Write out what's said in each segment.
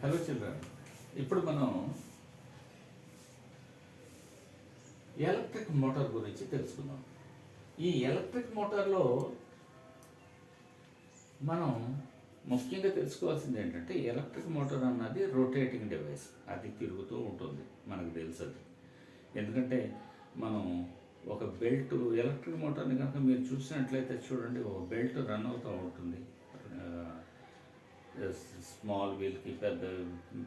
Hello children, ఇప్పుడు మనం electric motor గురించి తెలుసుకుందాం. ఈ ఎలక్ట్రిక్ మోటార్లో మనం ముఖ్యంగా తెలుసుకోవాల్సింది ఏంటంటే, ఎలక్ట్రిక్ మోటార్ అన్నది రొటేటింగ్ డివైస్. అది తిరుగుతూ ఉంటుంది, మనకు తెలుసు అది. ఎందుకంటే మనం ఒక బెల్ట్, ఎలక్ట్రిక్ మోటార్ని కనుక మీరు చూసినట్లయితే చూడండి, ఒక బెల్ట్ రన్ అవుతూ ఉంటుంది. స్మాల్ వీల్కి పెద్ద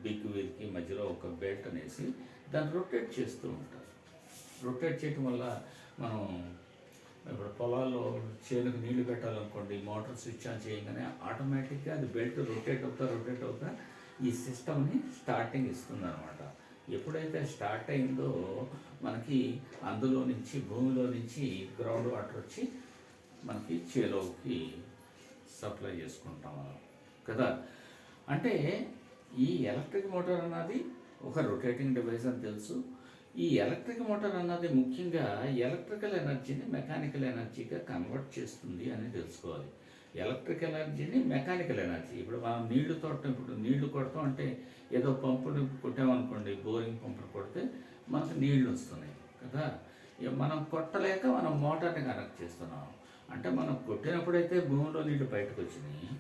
బిగ్ వీల్కి మధ్యలో ఒక బెల్ట్ అనేసి దాన్ని రొటేట్ చేస్తూ ఉంటారు. రొటేట్ చేయటం వల్ల మనం ఇప్పుడు పొలాల్లో చేనుకు నీళ్లు పెట్టాలనుకోండి, మోటార్ స్విచ్ ఆన్ చేయగానే ఆటోమేటిక్గా అది బెల్ట్ రొటేట్ అవుతా ఈ సిస్టమ్ని స్టార్టింగ్ ఇస్తుంది అనమాట. ఎప్పుడైతే స్టార్ట్ అయిందో మనకి అందులో నుంచి, భూమిలో నుంచి గ్రౌండ్ వాటర్ వచ్చి మనకి చేలోకి సప్లై చేసుకుంటాం కదా. అంటే ఈ ఎలక్ట్రిక్ మోటార్ అన్నది ఒక రొటేటింగ్ డివైస్ అని తెలుసు. ఈ ఎలక్ట్రిక్ మోటార్ అన్నది ముఖ్యంగా ఎలక్ట్రికల్ ఎనర్జీని మెకానికల్ ఎనర్జీగా కన్వర్ట్ చేస్తుంది అని తెలుసుకోవాలి. ఎలక్ట్రికల్ ఎనర్జీని మెకానికల్ ఎనర్జీ, ఇప్పుడు మనం నీళ్లు కొడతాం అంటే ఏదో పంపుని కొట్టామనుకోండి, బోరింగ్ పంపుని కొడితే మనకు నీళ్లు వస్తున్నాయి కదా. మనం కొట్టలేక మనం మోటార్ని కనెక్ట్ చేస్తున్నాం అంటే, మనం కొట్టినప్పుడైతే భూమిలో నీళ్లు బయటకు వచ్చినాయి,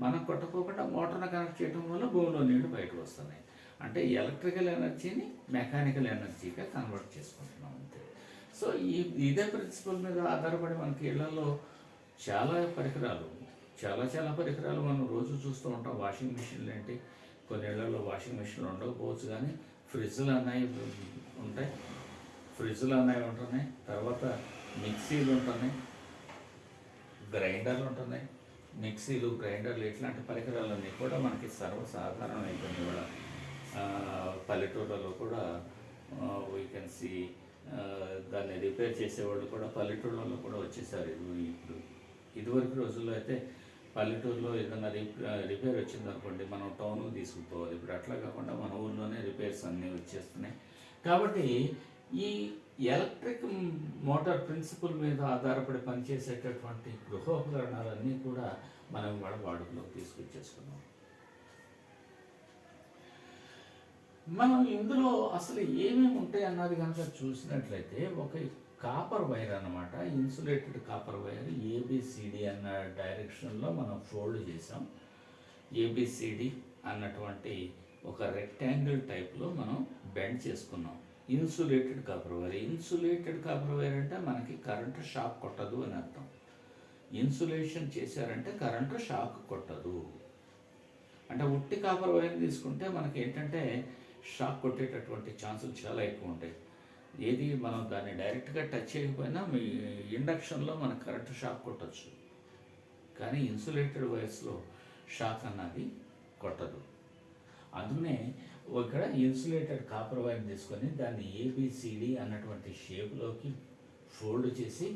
మనం కొట్టకోకుండా మోటార్ని కనెక్ట్ చేయడం వల్ల భూమిలో నీళ్లు బయటకు వస్తున్నాయి. అంటే ఎలక్ట్రికల్ ఎనర్జీని మెకానికల్ ఎనర్జీగా కన్వర్ట్ చేసుకుంటున్నాం అంతే. సో ఇదే ప్రిన్సిపల్ మీద ఆధారపడి మనకి ఇళ్లలో చాలా పరికరాలు మనం రోజు చూస్తూ ఉంటాం. వాషింగ్ మిషన్లు ఏంటి, కొన్ని ఇళ్లలో వాషింగ్ మిషన్లు ఉండకపోవచ్చు, కానీ ఫ్రిడ్జ్లు అన్నవి ఉంటున్నాయి. తర్వాత మిక్సీలు ఉంటున్నాయి, గ్రైండర్లు ఉంటున్నాయి. మిక్సీలు, గ్రైండర్లు ఇట్లాంటి పరికరాలన్నీ కూడా మనకి సర్వసాధారణం అయిపోయింది కూడా. పల్లెటూళ్ళలో కూడా వీ కెన్ సీ దాన్ని రిపేర్ చేసేవాళ్ళు కూడా పల్లెటూళ్ళలో కూడా వచ్చేసారు. ఇప్పుడు ఇదివరకు రోజుల్లో అయితే పల్లెటూరులో ఏదైనా రిపేర్ వచ్చిందనుకోండి, మనం టౌన్కి తీసుకుపోవాలి. ఇప్పుడు అట్లా కాకుండా మన ఊళ్ళోనే రిపేర్స్ అన్నీ వచ్చేస్తున్నాయి. కాబట్టి ఈ ఎలక్ట్రిక్ మోటార్ ప్రిన్సిపల్ మీద ఆధారపడి పనిచేసేటటువంటి గృహోపకరణాలన్నీ కూడా మనం వాడుకలోకి తీసుకొచ్చేసుకున్నాం. మనం ఇందులో అసలు ఏమేమి ఉంటాయి అన్నది కనుక చూసినట్లయితే, ఒక కాపర్ వైర్ అన్నమాట, ఇన్సులేటెడ్ కాపర్ వైర్ ఏబిసిడి అన్న డైరెక్షన్లో మనం ఫోల్డ్ చేసాం. ఏబిసిడి అన్నటువంటి ఒక రెక్టాంగిల్ టైప్లో మనం బెండ్ చేసుకున్నాం. ఇన్సులేటెడ్ కాపర్ వైర్ అంటే మనకి కరెంటు షాక్ కొట్టదు అని అర్థం. ఇన్సులేషన్ చేశారంటే కరెంటు షాక్ కొట్టదు. అంటే ఉట్టి కాపర్ వైర్ తీసుకుంటే మనకి ఏంటంటే షాక్ కొట్టేటటువంటి ఛాన్సులు చాలా ఎక్కువ ఉంటాయి. ఏది మనం దాన్ని డైరెక్ట్గా టచ్ చేయకపోయినా మీ ఇండక్షన్లో మనకు కరెంటు షాక్ కొట్టచ్చు, కానీ ఇన్సులేటెడ్ వైర్స్లో షాక్ అన్నది కొట్టదు. అందుకనే ఇక్కడ ఇన్సులేటెడ్ కాపర్ వైర్ తీసుకొని దాన్ని ఏబిసిడి అన్నటువంటి షేప్లోకి ఫోల్డ్ చేసి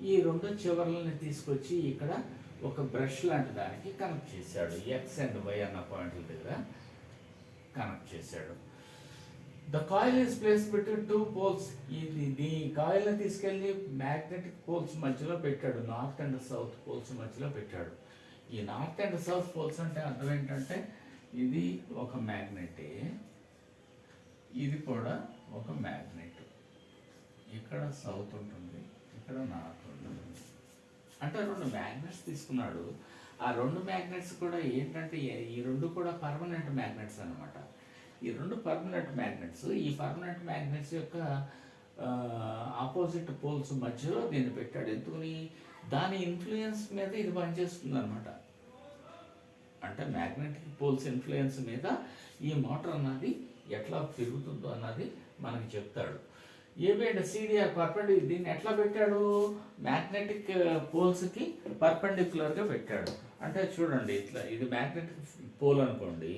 ఈ రెండు చివర్లని తీసుకొచ్చి ఇక్కడ ఒక బ్రష్ లాంటి దానికి కనెక్ట్ చేశాడు. ఎక్స్ అండ్ వై అన్న పాయింట్ల దగ్గర కనెక్ట్ చేశాడు. The coil is place between two poles. ఈ కాయిల్ని తీసుకెళ్ళి మ్యాగ్నెటిక్ పోల్స్ మధ్యలో పెట్టాడు, నార్త్ అండ్ సౌత్ పోల్స్ మధ్యలో పెట్టాడు. ఈ నార్త్ అండ్ సౌత్ పోల్స్ అంటే అర్థం ఏంటంటే, ఇది ఒక మ్యాగ్నెటే, ఇది కూడా ఒక మ్యాగ్నెట్. ఇక్కడ సౌత్ ఉంటుంది, ఇక్కడ నార్త్ ఉంటుంది. అంటే రెండు మ్యాగ్నెట్స్ తీసుకున్నాడు. ఆ రెండు మ్యాగ్నెట్స్ కూడా ఏంటంటే, ఈ రెండు కూడా పర్మనెంట్ మ్యాగ్నెట్స్ అనమాట. ఈ రెండు పర్మనెంట్ మ్యాగ్నెట్స్, ఈ పర్మనెంట్ మ్యాగ్నెట్స్ యొక్క ఆపోజిట్ పోల్స్ మధ్యలో దీన్ని పెట్టాడు. ఎందుకని? దాని ఇన్ఫ్లుయెన్స్ మీద ఇది పనిచేస్తుంది అనమాట. అంటే మ్యాగ్నెటిక్ పోల్స్ ఇన్ఫ్లుయెన్స్ మీద ఈ మోటార్ అన్నది ఎట్లా తిరుగుతుందో అన్నది మనకి చెప్తాడు. AB and CD are perpendicular. దీన్ని ఎట్లా పెట్టాడు? మ్యాగ్నెటిక్ పోల్స్కి పర్పెండిక్యులర్గా పెట్టాడు. అంటే చూడండి, ఇట్లా ఇది మ్యాగ్నెటిక్ పోల్ అనుకోండి,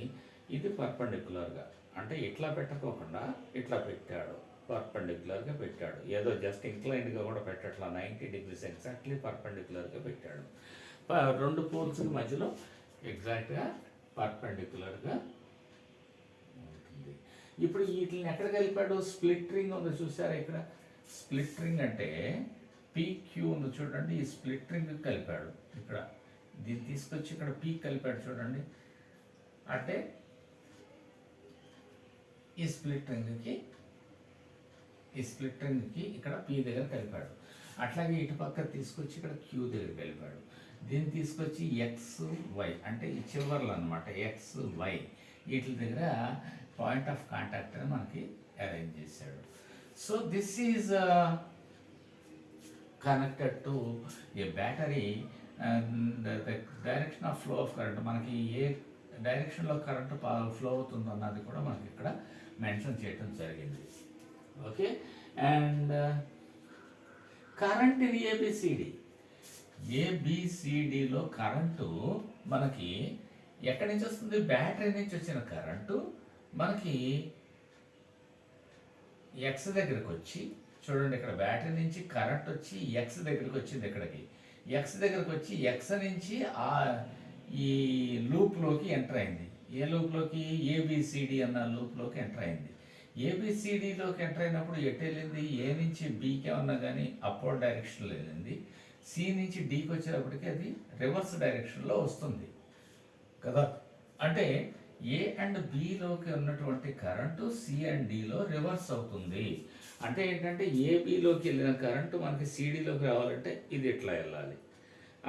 ఇది పర్పెండిక్యులర్గా, అంటే ఇట్లా పెట్టకోకుండా ఇట్లా పెట్టాడు, పర్పెండిక్యులర్గా పెట్టాడు. ఏదో జస్ట్ ఇంక్లైన్డ్గా కూడా పెట్టట్లా, 90 degrees ఎగ్జాక్ట్లీ పర్పెండిక్యులర్గా పెట్టాడు. రెండు పోల్స్కి మధ్యలో ఎగ్జాక్ట్గా పర్పెండిక్యులర్గా ఉంటుంది. ఇప్పుడు వీటిని ఎక్కడ కలిపాడు? స్ప్లిట్ రింగ్ ఉంది చూసారా ఇక్కడ. స్ప్లిట్ రింగ్ అంటే PQ ఉంది చూడండి, ఈ స్ప్లిట్ రింగ్ కలిపాడు. ఇక్కడ దీన్ని తీసుకొచ్చి ఇక్కడ P కలిపాడు చూడండి. అంటే ఈ స్ప్లిట్ రింగ్కి ఇక్కడ పి దగ్గర కలిపాడు. అట్లాగే ఇటు పక్క తీసుకొచ్చి ఇక్కడ క్యూ దగ్గర కలిపాడు. దీన్ని తీసుకొచ్చి ఎక్స్ వై అంటే ఈ చివర్లు అనమాట, ఎక్స్ వై వీటి దగ్గర పాయింట్ ఆఫ్ కాంటాక్ట్ అని మనకి అరేంజ్ చేశాడు. So this is connected to A battery. The direction of flow of current, మనకి ఏ డైరెక్షన్లో కరెంట్ ఫ్లో అవుతుందో అన్నది కూడా మనకి ఇక్కడ మెన్షన్ చేయడం జరిగింది. ఓకే, అండ్ కరెంట్ ఇన్ ఏబిసిడిలో కరెంటు మనకి ఎక్కడి నుంచి వస్తుంది? బ్యాటరీ నుంచి వచ్చిన కరెంటు మనకి ఎక్స్ దగ్గరకు వచ్చి, చూడండి ఇక్కడ బ్యాటరీ నుంచి కరెంట్ వచ్చి ఎక్స్ దగ్గరకు వచ్చింది. ఇక్కడికి ఎక్స్ దగ్గరకు వచ్చి ఎక్స్ నుంచి ఈ లూప్లోకి ఎంటర్ అయింది. ఏ లూప్లోకి? ఏబిసిడి అన్న లూప్లోకి ఎంటర్ అయింది. ఏబిసిడిలోకి ఎంటర్ అయినప్పుడు ఎటు వెళ్ళింది? ఏ నుంచి బికి ఏమన్నా కానీ అప్వర్డ్ డైరెక్షన్లో వెళ్ళింది. సి నుంచి డికి వచ్చేటప్పటికి అది రివర్స్ డైరెక్షన్లో వస్తుంది కదా. అంటే ఏ అండ్ బిలోకి ఉన్నటువంటి కరెంటు సి అండ్ డిలో రివర్స్ అవుతుంది. అంటే ఏంటంటే ఏబిలోకి వెళ్ళిన కరెంటు మనకి సిడిలోకి రావాలంటే ఇది ఇట్లా వెళ్ళాలి.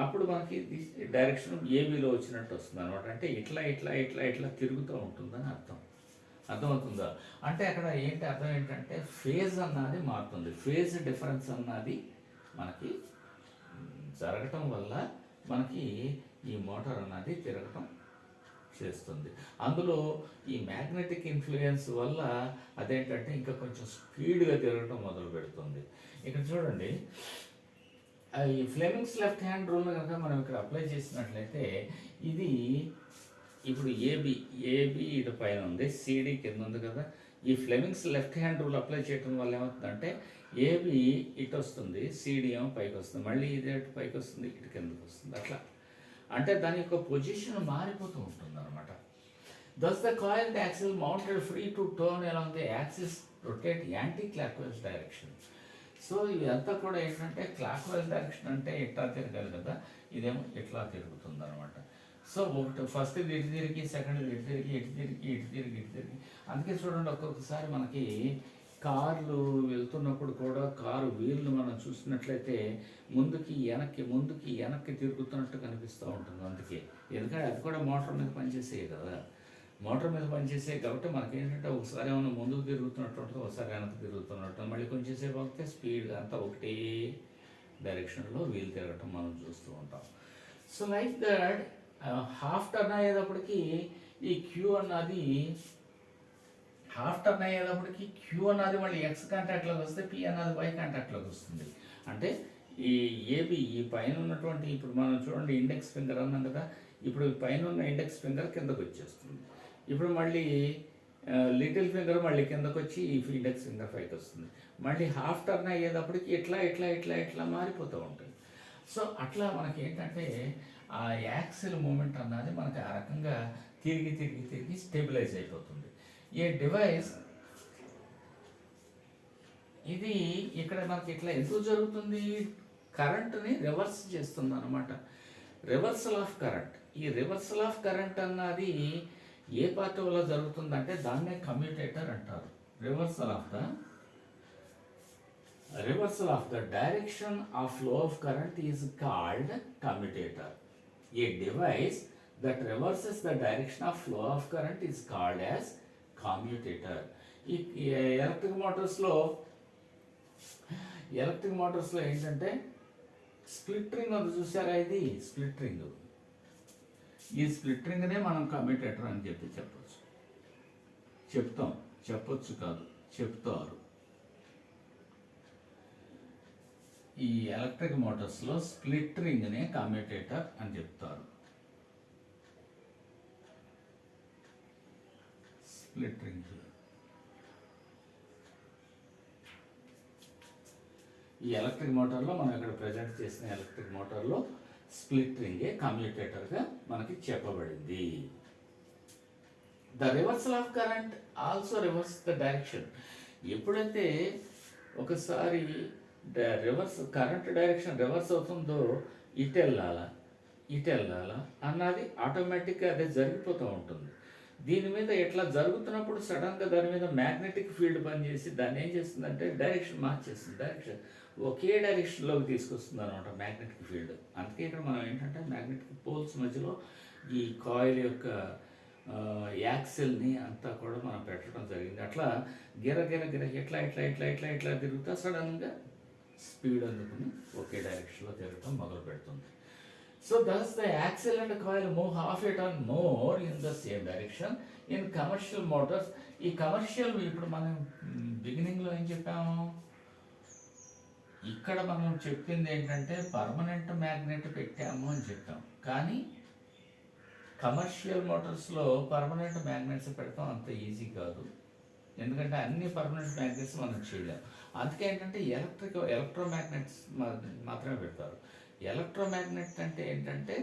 అప్పుడు మనకి డైరెక్షన్ ఏబిలో వచ్చినట్టు వస్తుంది అనమాట. అంటే ఇట్లా ఇట్లా ఇట్లా ఇట్లా తిరుగుతూ ఉంటుందని అర్థమవుతుందా? అంటే అక్కడ అర్థం ఏంటంటే ఫేజ్ అన్నది మారుతుంది. ఫేజ్ డిఫరెన్స్ అన్నది మనకి జరగటం వల్ల మనకి ఈ మోటార్ అన్నది తిరగటం చేస్తుంది. అందులో ఈ మ్యాగ్నెటిక్ ఇన్ఫ్లుయెన్స్ వల్ల అదేంటంటే ఇంకా కొంచెం స్పీడ్గా తిరగటం మొదలు పెడుతుంది. ఇక్కడ చూడండి, ఈ ఫ్లెమింగ్స్ లెఫ్ట్ హ్యాండ్ రూల్ కనుక మనం ఇక్కడ అప్లై చేసినట్లయితే ఇది ఇప్పుడు ఏబి ఇటు పైన ఉంది, సిడి కింద ఉంది కదా. ఈ Fleming's left hand rule apply చేయడం వల్ల ఏమవుతుందంటే ఏబి ఇటు వస్తుంది, సిడి ఏమో పైకి వస్తుంది, మళ్ళీ ఇది ఇటు పైకి వస్తుంది, ఇటు కిందకి వస్తుంది. అట్లా అంటే దాని యొక్క పొజిషన్ మారిపోతూ ఉంటుంది అనమాట. Thus the coiled axle mounted free to turn along the axis rotate anticlockwise direction. So ఇదంతా కూడా ఏంటంటే క్లాక్ వైజ్ డైరెక్షన్ అంటే ఇట్లా తిరగాలి కదా, ఇదేమో ఇట్లా తిరుగుతుంది అనమాట. సో ఒకటి ఫస్ట్ ఇది ఇటు తిరిగి, సెకండ్ ఇటు తిరిగి, ఇటు తిరిగి, ఇటు తిరిగి, ఇటు తిరిగి. అందుకే చూడండి, ఒక్కొక్కసారి మనకి కార్లు వెళ్తున్నప్పుడు కూడా కారు వీళ్ళు మనం చూసినట్లయితే ముందుకి వెనక్కి తిరుగుతున్నట్టు కనిపిస్తూ ఉంటుంది. అందుకే ఎందుకంటే అది కూడా మోటార్ మీద పనిచేసేవి కదా. మోటార్ మీద పనిచేసే కాబట్టి మనకి ఏంటంటే ఒకసారి ఏమైనా ముందుకు తిరుగుతున్నట్టు ఉంటుంది, ఒకసారి వెనక్కి తిరుగుతున్నట్టు, మళ్ళీ కొంచెం సేపు వస్తే స్పీడ్గా అంతా ఒకటే డైరెక్షన్లో వీలు తిరగటం మనం చూస్తూ ఉంటాం. So like that half turn అయ్యేటప్పటికి ఈ క్యూ అన్నది మళ్ళీ ఎక్స్ కాంటాక్ట్లోకి వస్తే పి అన్నది వై కాంటాక్ట్లోకి వస్తుంది. అంటే ఈ ఏబి ఈ పైన ఉన్నటువంటి, ఇప్పుడు మనం చూడండి ఇండెక్స్ ఫింగర్ అన్నాం కదా, ఇప్పుడు పైన ఉన్న ఇండెక్స్ ఫింగర్ కిందకు వచ్చేస్తుంది. ఇప్పుడు మళ్ళీ లిటిల్ ఫింగర్ మళ్ళీ కిందకు వచ్చి ఈ ఇండెక్స్ ఫింగర్ పైకి వస్తుంది. మళ్ళీ హాఫ్ టర్న్ అయ్యేటప్పటికి ఇట్లా మారిపోతూ ఉంటుంది. సో అట్లా మనకి ఏంటంటే ఆ యాక్సిల్ మూమెంట్ అన్నది మనకి ఆ రకంగా తిరిగి స్టెబిలైజ్ అయిపోతుంది. ఈ డివైస్ ఇది ఇక్కడ మనకి ఇట్లా ఎందుకు జరుగుతుంది? కరెంట్ని రివర్స్ చేస్తుంది అనమాట. Reversal of current. ఈ రివర్సల్ ఆఫ్ కరెంట్ అన్నది ఏ పార్ట్ వల్ల జరుగుతుందంటే దాన్నే కమ్యూటేటర్ అంటారు. Reversal of the direction of flow of current is called commutator. A device that reverses the direction of flow of current is called as commutator. ఈ electric మోటార్స్లో ఏంటంటే split ring ఉంది చూసారా, ఇది స్ప్లిట్ రింగ్. ఈ split రింగ్నే మనం commutator అని చెప్తారు. ఈ ఎలక్ట్రిక్ మోటార్స్లో స్ప్లిట్ రింగ్నే కమ్యూటేటర్ అని చెప్తారు. స్ప్లిట్ రింగ్ ఈ ఎలక్ట్రిక్ మోటార్లో మనం ఇక్కడ ప్రజెంట్ చేసిన ఎలక్ట్రిక్ మోటార్లో స్ప్లిట్ రింగే కమ్యూటేటర్గా మనకి చెప్పబడింది. The reversal of current also reverse the direction. ఎప్పుడైతే ఒకసారి కరెంట్ డైరెక్షన్ రివర్స్ అవుతుందో ఇటు వెళ్ళాలా అన్నది ఆటోమేటిక్గా అదే జరిగిపోతూ ఉంటుంది. దీని మీద ఇట్లా జరుగుతున్నప్పుడు సడన్గా దాని మీద మ్యాగ్నెటిక్ ఫీల్డ్ పనిచేసి దాన్ని ఏం చేస్తుందంటే డైరెక్షన్ మార్చేస్తుంది. ఒకే డైరెక్షన్లోకి తీసుకొస్తుంది అనమాట మ్యాగ్నెటిక్ ఫీల్డ్. అందుకే ఇక్కడ మనం ఏంటంటే మ్యాగ్నెటిక్ పోల్స్ మధ్యలో ఈ కాయిల్ యొక్క యాక్సిల్ని అంతా కూడా మనం పెట్టడం జరిగింది. అట్లా గిర గిర గిర ఇట్లా ఇట్లా ఇట్లా ఇట్లా ఇట్లా తిరుగుతా సడన్గా స్పీడ్ అందుకుని ఒకే డైరెక్షన్లో తిరగటం మొదలు పెడుతుంది. So thus the axle and the coil move half a turn more in the same direction in commercial motors. ఈ కమర్షియల్ ఇప్పుడు మనం బిగినింగ్లో ఏం చెప్పాము, ఇక్కడ మనం చెప్పింది ఏంటంటే పర్మనెంట్ మ్యాగ్నెట్ పెట్టాము అని చెప్పాం. కానీ కమర్షియల్ మోటార్స్లో పర్మనెంట్ మ్యాగ్నెట్స్ పెడతాం అంత ఈజీ కాదు, ఎందుకంటే అన్ని పర్మనెంట్ మ్యాగ్నెట్స్ మనం చేయలేం. అందుకే ఏంటంటే ఎలక్ట్రోమ్యాగ్నెట్స్ మాత్రమే పెడతారు. ఎలక్ట్రోమ్యాగ్నెట్ అంటే ఏంటంటే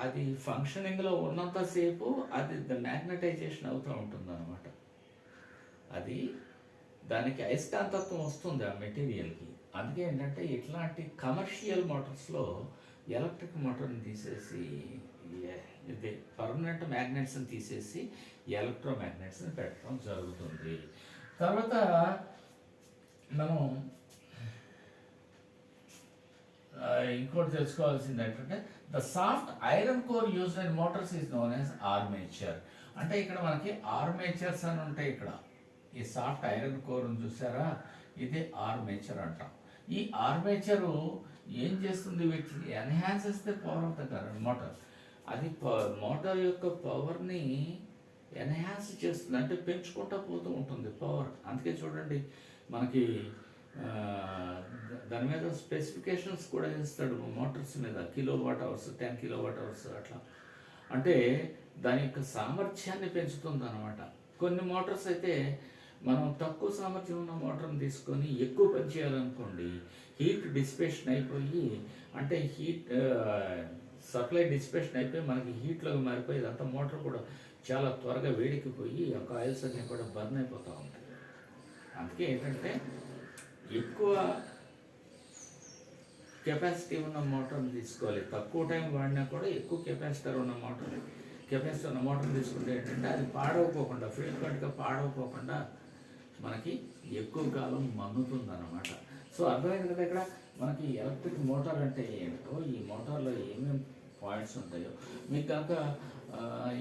అది ఫంక్షనింగ్లో ఉన్నంతసేపు అది మ్యాగ్నటైజేషన్ అవుతూ ఉంటుంది అనమాట. అది దానికి అయస్కాంతత్వం వస్తుంది ఆ మెటీరియల్కి. అందుకే ఏంటంటే ఇట్లాంటి కమర్షియల్ మోటార్స్లో ఎలక్ట్రిక్ మోటార్ని తీసేసి ఇది పర్మనెంట్ మ్యాగ్నెట్స్ని తీసేసి ఎలక్ట్రోమ్యాగ్నెట్స్ని పెట్టడం జరుగుతుంది. తర్వాత మనం ఇంకోటి తెలుసుకోవాల్సింది ఏంటంటే the soft iron core used in Motors is known as armature. అంటే ఇక్కడ మనకి ఆర్మేచర్స్ అని ఉంటాయి. ఇక్కడ ఈ సాఫ్ట్ ఐరన్ కోర్ చూసారా, ఇది ఆర్మేచర్ అంటాం. ఈ ఆర్మేచరు ఏం చేస్తుంది, వీటిని enhances the power of the current motor. అది మోటార్ యొక్క పవర్ని ఎన్హాన్స్ చేస్తుంది, అంటే పెంచుకుంటూ పోతూ ఉంటుంది పవర్. అందుకే చూడండి మనకి దాని మీద స్పెసిఫికేషన్స్ కూడా ఇస్తాడు మోటార్స్ మీద, కిలోవాట్ అవర్స్ 10 కిలోవాట్ అవర్స్ అట్లా. అంటే దాని యొక్క సామర్థ్యాన్ని పెంచుతుంది అనమాట. కొన్ని మోటార్స్ అయితే మనం తక్కువ సామర్థ్యం ఉన్న మోటార్ని తీసుకొని ఎక్కువ పని చేయాలనుకోండి, హీట్ డిసిపేషన్ అయిపోయి, అంటే హీట్ సప్లై డిసిపేషన్ అయిపోయి మనకి హీట్లోకి మారిపోయి ఇదంతా మోటార్ కూడా చాలా త్వరగా వేడికిపోయి ఆ కాయిల్స్ అన్నీ కూడా బర్న్ అయిపోతూ ఉంటాయి. అందుకే ఏంటంటే ఎక్కువ కెపాసిటీ ఉన్న మోటార్ని తీసుకోవాలి. తక్కువ టైం వాడినా కూడా ఎక్కువ కెపాసిటీ ఉన్న మోటార్ని తీసుకుంటే ఏంటంటే అది పాడవకోకుండా, ఫ్రీక్వెంట్గా పాడవకోకుండా మనకి ఎక్కువ కాలం మన్నుతుంది అన్నమాట. సో అర్థమైంది కదా ఇక్కడ మనకి ఎలక్ట్రిక్ మోటార్ అంటే ఏంటో, ఈ మోటార్లో ఏమేమి పాయింట్స్ ఉంటాయో మీకు కనుక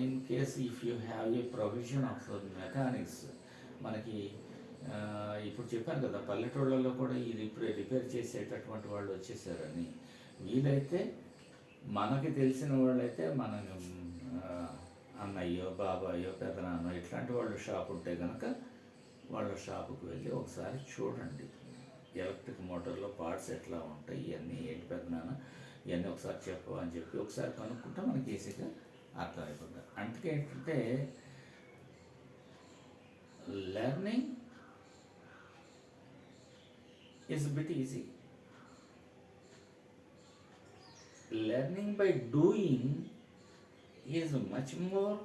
in case if you have a provision of mechanics, మనకి ఇప్పుడు చెప్పాను కదా పల్లెటూళ్ళలో కూడా ఇది రిపేర్ చేసేటటువంటి వాళ్ళు వచ్చేసారని. వీలైతే మనకి తెలిసిన వాళ్ళైతే మన అన్నయ్యో బాబాయో పెదనాన్నో ఇట్లాంటి వాళ్ళు షాప్ ఉంటే కనుక వాళ్ళ షాపుకి వెళ్ళి ఒకసారి చూడండి, ఎలక్ట్రిక్ మోటార్లో పార్ట్స్ ఎట్లా ఉంటాయి, ఇవన్నీ ఏంటి పెదనాన్న ఇవన్నీ ఒకసారి చెప్పు అని చెప్పి ఒకసారి కనుక్కుంటే మనకి ఈజీగా అర్థమైపోతుంది. అందుకే ఏంటంటే learning is a bit easy. Learning by doing is much more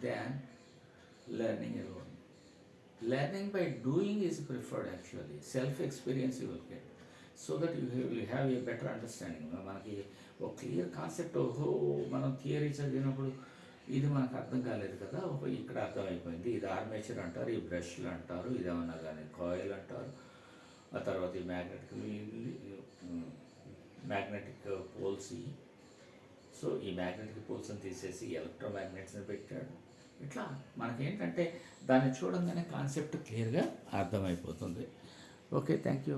than learning alone. Learning by doing is preferred actually. Self-experience you will get, so that you will have a better understanding. మనకి ఒక clear concept, ఓహో మనం theory చదివినప్పుడు ఇది మనకు అర్థం కాలేదు కదా, ఓహో ఇక్కడ అర్థమైపోయింది, ఇది ఆర్మేచర్ అంటారు, ఈ బ్రష్లు అంటారు, ఇదేమన్నా కానీ కాయిల్ అంటారు, ఆ తర్వాత ఈ మ్యాగ్నెటిక్ పోల్స్. సో ఈ మ్యాగ్నెటిక్ పోల్స్ని తీసేసి ఎలక్ట్రోమ్యాగ్నెట్స్ని పెట్టాడు. ఇట్లా మనకేంటంటే దాన్ని చూడంగానే కాన్సెప్ట్ క్లియర్గా అర్థమైపోతుంది. Okay, thank you.